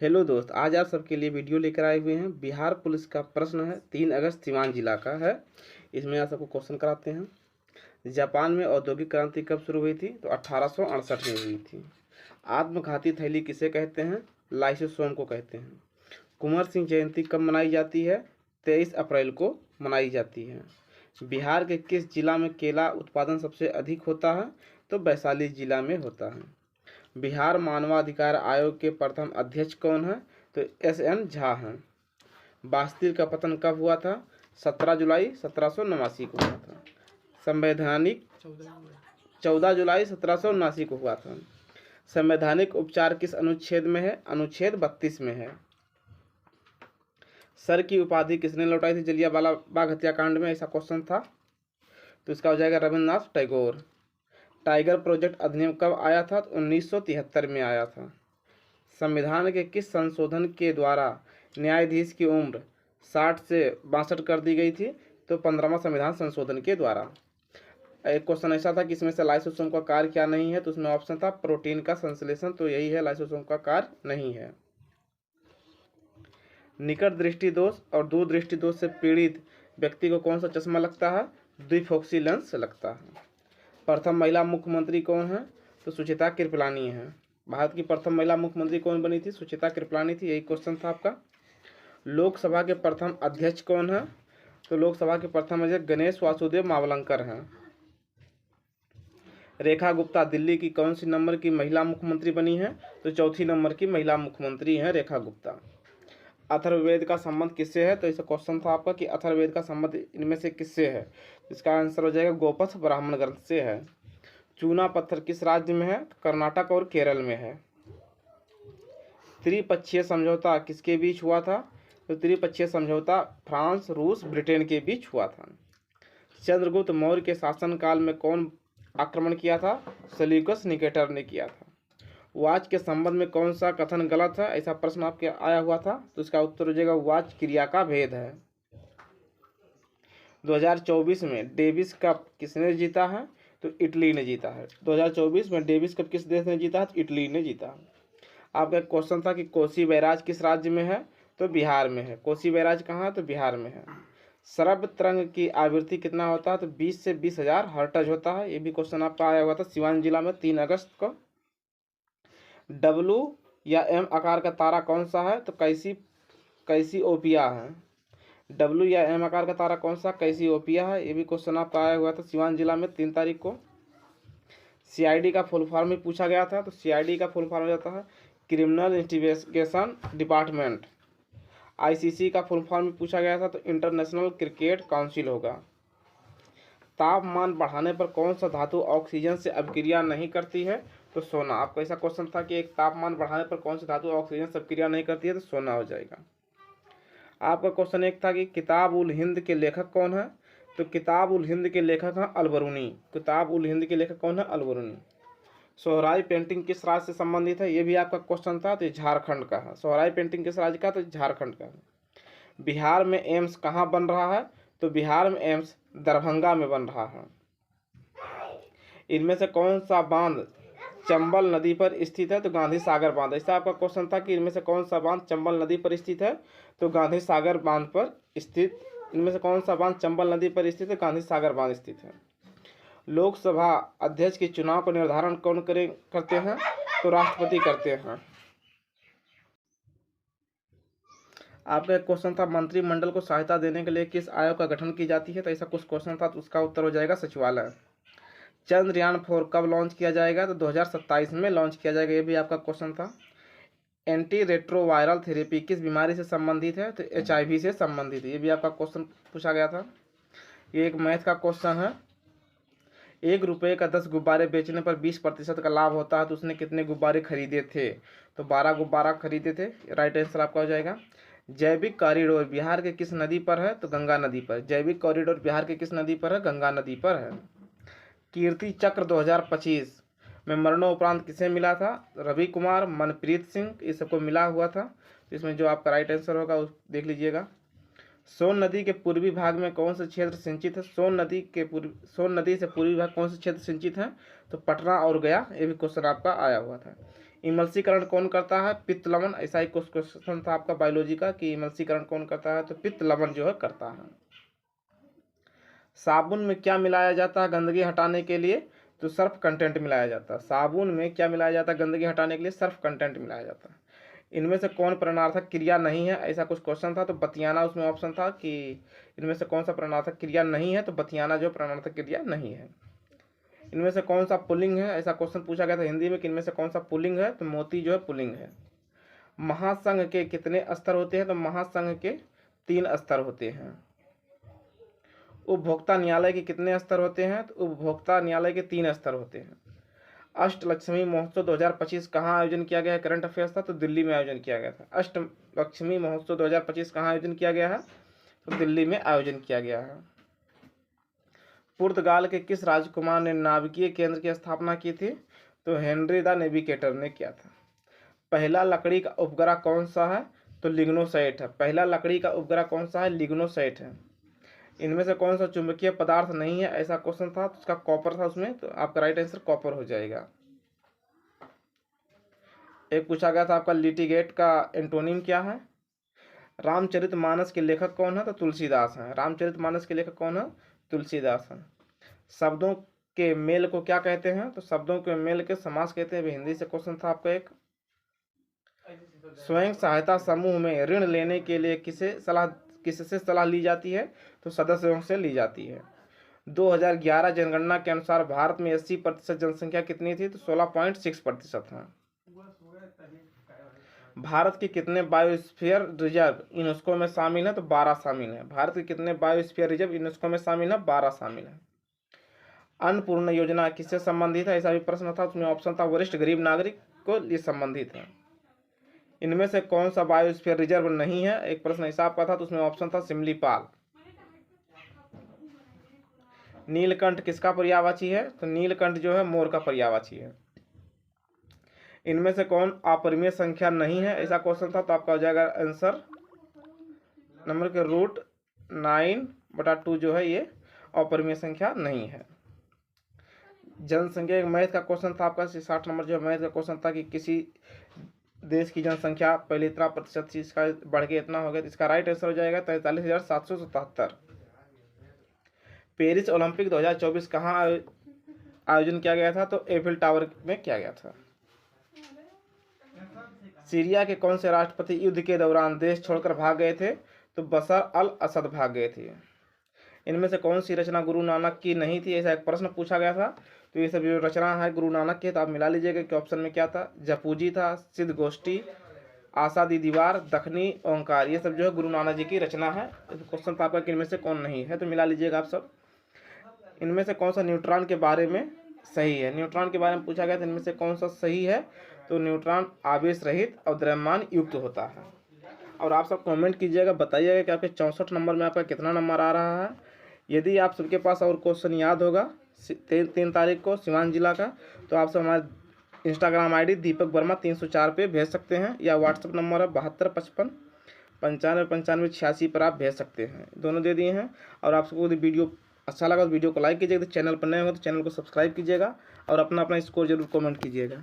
Hello दोस्त, आज आप सबके लिए वीडियो लेकर आए हुए हैं। बिहार पुलिस का प्रश्न है, 3 अगस्त सीवान जिला का है। इसमें आप सबको क्वेश्चन कराते हैं। जापान में औद्योगिक क्रांति कब शुरू हुई थी? तो 1868 में हुई थी। आत्मघाती थैली किसे कहते हैं? लाइसोसोम को कहते हैं। कुंवर सिंह जयंती कब मनाई जाती है? 23 अप्रैल को मनाई जाती है। बिहार के किस जिला में केला उत्पादन सबसे अधिक होता है? तो वैशाली जिला में होता है। बिहार मानवाधिकार आयोग के प्रथम अध्यक्ष कौन है? तो SN झा हैं। बास्तिल का पतन कब हुआ था? 17 जुलाई 1789 को हुआ था। संवैधानिक 14 जुलाई 1779 को हुआ था। संवैधानिक उपचार किस अनुच्छेद में है? अनुच्छेद 32 में है। सर की उपाधि किसने लौटाई थी जलियांवाला बाग हत्याकांड में? ऐसा क्वेश्चन था, तो इसका हो जाएगा रविन्द्रनाथ टैगोर। टाइगर प्रोजेक्ट अधिनियम कब आया था? तो 1973 में आया था। संविधान के किस संशोधन के द्वारा न्यायाधीश की उम्र 60 से 62 कर दी गई थी? तो 15वां संविधान संशोधन के द्वारा। एक क्वेश्चन ऐसा था कि इसमें से लाइसोसोम का कार्य क्या नहीं है? तो उसमें ऑप्शन था प्रोटीन का संश्लेषण, तो यही है, लाइसोसोम का कार्य नहीं है। निकट दृष्टि दोष और दूर दृष्टि दोष से पीड़ित व्यक्ति को कौन सा चश्मा लगता है? द्विफोक्सी लेंस लगता है। प्रथम महिला मुख्यमंत्री कौन है? तो सुचिता कृपलानी है। भारत की प्रथम महिला मुख्यमंत्री कौन बनी थी? सुचिता कृपलानी थी। यही क्वेश्चन था आपका। लोकसभा के प्रथम अध्यक्ष कौन है? तो लोकसभा के प्रथम अध्यक्ष गणेश वासुदेव मावलंकर हैं। रेखा गुप्ता दिल्ली की कौन सी नंबर की महिला मुख्यमंत्री बनी है? तो चौथी नंबर की महिला मुख्यमंत्री हैं रेखा गुप्ता। अथर्ववेद का संबंध किससे है? तो ऐसा क्वेश्चन था आपका कि अथर्ववेद का संबंध इनमें से किससे है? इसका आंसर हो जाएगा गोपथ ब्राह्मण ग्रंथ से है। चूना पत्थर किस राज्य में है? कर्नाटक और केरल में है। त्रिपक्षीय समझौता किसके बीच हुआ था? तो त्रिपक्षीय समझौता फ्रांस, रूस, ब्रिटेन के बीच हुआ था। चंद्रगुप्त मौर्य के शासनकाल में कौन आक्रमण किया था? सेल्यूकस निकेटर ने किया था। वाच के संबंध में कौन सा कथन गलत है? ऐसा प्रश्न आपके आया हुआ था, तो इसका उत्तर हो जाएगा वाच क्रिया का भेद है। 2024 में डेविस कप किसने जीता है? तो इटली ने जीता है। 2024 में डेविस कप किस देश ने जीता है? तो इटली ने जीता है। आपका एक क्वेश्चन था कि कोसी बैराज किस राज्य में है? तो बिहार में है। कोसी बैराज कहाँ है? तो बिहार में है। श्रव्य तरंग की आवृत्ति कितना होता है? तो 20 से 20,000 हर्ट्ज होता है। ये भी क्वेश्चन आपका आया हुआ था सीवान जिला में 3 अगस्त को। W या M आकार का तारा कौन सा है? तो कैसिओपिया है। W या M आकार का तारा कौन सा? कैसिओपिया है। ये भी क्वेश्चन आपका आया हुआ था सीवान जिला में 3 तारीख को। CID का फुल फॉर्म भी पूछा गया था, तो CID का फुल फॉर्म हो जाता है क्रिमिनल इन्वेस्टिगेशन डिपार्टमेंट। ICC का फुल फॉर्म भी पूछा गया था, तो इंटरनेशनल क्रिकेट काउंसिल होगा। तापमान बढ़ाने पर कौन सा धातु ऑक्सीजन से अभिक्रिया नहीं करती है? तो सोना। आपको ऐसा क्वेश्चन था कि एक तापमान बढ़ाने पर कौन सी धातु ऑक्सीजन से अभिक्रिया नहीं करती है? तो सोना हो जाएगा। आपका क्वेश्चन एक था कि किताब उल हिंद के लेखक कौन है? तो किताब उल हिंद के लेखक हैं अलबरूनी। किताब उल हिंद के लेखक कौन है? अलबरूनी। सोहराई पेंटिंग किस राज्य से संबंधित है? ये भी आपका क्वेश्चन था, तो झारखंड का है। सोहराई पेंटिंग किस राज्य का? तो झारखंड का है। बिहार में एम्स कहाँ बन रहा है? तो बिहार में एम्स दरभंगा में बन रहा है। इनमें से कौन सा बांध चंबल नदी पर स्थित है? तो गांधी सागर बांध। ऐसा आपका क्वेश्चन था कि इनमें से कौन सा बांध चंबल नदी पर स्थित है? तो गांधी सागर बांध पर स्थित। इनमें से कौन सा बांध चंबल नदी पर स्थित है? गांधी सागर बांध स्थित है। लोकसभा अध्यक्ष के चुनाव का निर्धारण कौन करते हैं? तो राष्ट्रपति करते हैं। आपका एक क्वेश्चन था मंत्रिमंडल को सहायता देने के लिए किस आयोग का गठन की जाती है? तो ऐसा कुछ क्वेश्चन था, तो उसका उत्तर हो जाएगा सचिवालय। चंद्रयान 4 कब लॉन्च किया जाएगा? तो 2027 में लॉन्च किया जाएगा। ये भी आपका क्वेश्चन था। एंटी रेट्रोवायरल थेरेपी किस बीमारी से संबंधित है? तो HIV से संबंधित है। ये भी आपका क्वेश्चन पूछा गया था। ये एक मैथ का क्वेश्चन है। 1 रुपये का 10 गुब्बारे बेचने पर 20% का लाभ होता है, तो उसने कितने गुब्बारे खरीदे थे? तो 12 गुब्बारा खरीदे थे। राइट आंसर आपका हो जाएगा। जैविक कॉरिडोर बिहार के किस नदी पर है? तो गंगा नदी पर। जैविक कॉरिडोर बिहार के किस नदी पर है? गंगा नदी पर है। कीर्ति चक्र 2025 में मरणोपरांत किसे मिला था? रवि कुमार, मनप्रीत सिंह, ये सबको मिला हुआ था। इसमें जो आपका राइट आंसर होगा उस देख लीजिएगा। सोन नदी के पूर्वी भाग में कौन सा क्षेत्र सिंचित है? सोन नदी से पूर्वी भाग कौन से क्षेत्र सिंचित है? तो पटना और गया। ये भी क्वेश्चन आपका आया हुआ था। इमल्सीकरण कौन करता है? पित्त लवण। ऐसा ही कुछ क्वेश्चन था आपका बायोलॉजी का कि इमल्सीकरण कौन करता है, तो पित्त लवण जो है करता है। साबुन में क्या मिलाया जाता है गंदगी हटाने के लिए? तो सर्फ कंटेंट मिलाया जाता है। साबुन में क्या मिलाया जाता है गंदगी हटाने के लिए? सर्फ कंटेंट मिलाया जाता है। इनमें से कौन प्राणार्थक क्रिया नहीं है? ऐसा कुछ क्वेश्चन था, तो बतियाना उसमें ऑप्शन था कि इनमें से कौन सा प्राणार्थक क्रिया नहीं है, तो बतियाना जो प्राणार्थक क्रिया नहीं है। इनमें से कौन सा पुल्लिंग है? ऐसा क्वेश्चन पूछा गया था हिंदी में कि इनमें से कौन सा पुल्लिंग है, तो मोती जो है पुल्लिंग है। महासंघ के कितने स्तर होते हैं? तो महासंघ के 3 स्तर होते हैं। उपभोक्ता न्यायालय के कितने स्तर होते हैं? तो उपभोक्ता न्यायालय के 3 स्तर होते हैं। अष्टलक्ष्मी महोत्सव 2025 कहाँ आयोजन किया गया है? करंट अफेयर्स था, तो दिल्ली में आयोजन किया गया था। अष्टलक्ष्मी महोत्सव 2025 कहाँ आयोजन किया गया है? तो दिल्ली में आयोजन किया गया है। पुर्तगाल के किस राजकुमार ने नाभिकीय केंद्र की स्थापना की थी? तो हेनरी द नेविगेटर ने किया था। पहला लकड़ी का उपग्रह कौन सा है? तो लिग्नोसाइट है। पहला लकड़ी का उपग्रह कौन सा है? लिग्नोसाइट है। इनमें से कौन सा चुंबकीय पदार्थ नहीं है? ऐसा क्वेश्चन था, तो उसका कॉपर था उसमें, तो आपका राइट आंसर कॉपर हो जाएगा। एक पूछा गया था आपका लिटिगेट का एंटोनिम क्या है? रामचरितमानस के लेखक कौन है? तो तुलसीदास हैं। रामचरितमानस के लेखक कौन है? तुलसीदास हैं। शब्दों के मेल को क्या कहते हैं? तो शब्दों के मेल के समास कहते हैं। हिंदी से क्वेश्चन था आपका एक। स्वयं सहायता समूह में ऋण लेने के लिए किससे सलाह ली जाती है? तो सदस्यों से ली जाती है। 2011 जनगणना के अनुसार भारत में 80% जनसंख्या कितनी थी? तो 16.6% है। भारत के कितने बायोस्फीयर रिजर्व यूनेस्को में शामिल है? तो 12 शामिल है। भारत के कितने बायोस्फीयर रिजर्व यूनेस्को में शामिल है? 12 शामिल है। अन्नपूर्णा योजना किससे संबंधित है? ऐसा भी प्रश्न था, उसमें ऑप्शन था वरिष्ठ गरीब नागरिक को लिए संबंधित है। इनमें से कौन सा बायोस्फीयर रिजर्व नहीं है? एक प्रश्न ऐसा आपका था, तो उसमें ऑप्शन था सिमलीपाल। नीलकंठ किसका पर्यायवाची है? तो नीलकंठ जो है मोर का पर्यायवाची है। इनमें से कौन अपरिमेय संख्या नहीं है? ऐसा क्वेश्चन था, तो आपका हो जाएगा आंसर नंबर के √9/2 जो है ये अपरिमेय संख्या नहीं है। जनसंख्या एक मैथ का क्वेश्चन था आपका 60 नंबर जो मैथ का क्वेश्चन था कि किसी देश की जनसंख्या पहले इतना प्रतिशत थी, इसका बढ़ के इतना हो गया, तो इसका राइट आंसर हो जाएगा 43,777। पेरिस ओलंपिक 2024 कहाँ आयोजन किया गया था? तो एफिल टावर में किया गया था। सीरिया के कौन से राष्ट्रपति युद्ध के दौरान देश छोड़कर भाग गए थे? तो बशर अल असद भाग गए थे। इनमें से कौन सी रचना गुरु नानक की नहीं थी? ऐसा एक प्रश्न पूछा गया था, तो ये सब जो रचना है गुरु नानक के, तो आप मिला लीजिएगा कि ऑप्शन में क्या था। जपूजी था, सिद्ध गोष्ठी, आशा दी दीवार, दखनी ओंकार, ये सब जो है गुरु नानक जी की रचना है। क्वेश्चन था आपका कि इनमें से कौन नहीं है, तो मिला लीजिएगा आप सब। इनमें से कौन सा न्यूट्रॉन के बारे में सही है? न्यूट्रॉन के बारे में पूछा गया था, इनमें से कौन सा सही है? तो न्यूट्रॉन आवेश रहित और द्रव्यमान युक्त होता है। और आप सब कमेंट कीजिएगा, बताइएगा कि आपके 64 नंबर में आपका कितना नंबर आ रहा है। यदि आप सबके पास और क्वेश्चन याद होगा 3 तारीख को सिवान जिला का, तो आप सब हमारे इंस्टाग्राम आईडी दीपक वर्मा 304 पे भेज सकते हैं, या व्हाट्सअप नंबर है 7255 95 95 86 पर आप भेज सकते हैं। दोनों दे दिए हैं। और आप सबको यदि वीडियो अच्छा लगा तो वीडियो को लाइक कीजिएगा, तो चैनल पर नए हो तो चैनल को सब्सक्राइब कीजिएगा, और अपना स्कोर जरूर कमेंट कीजिएगा।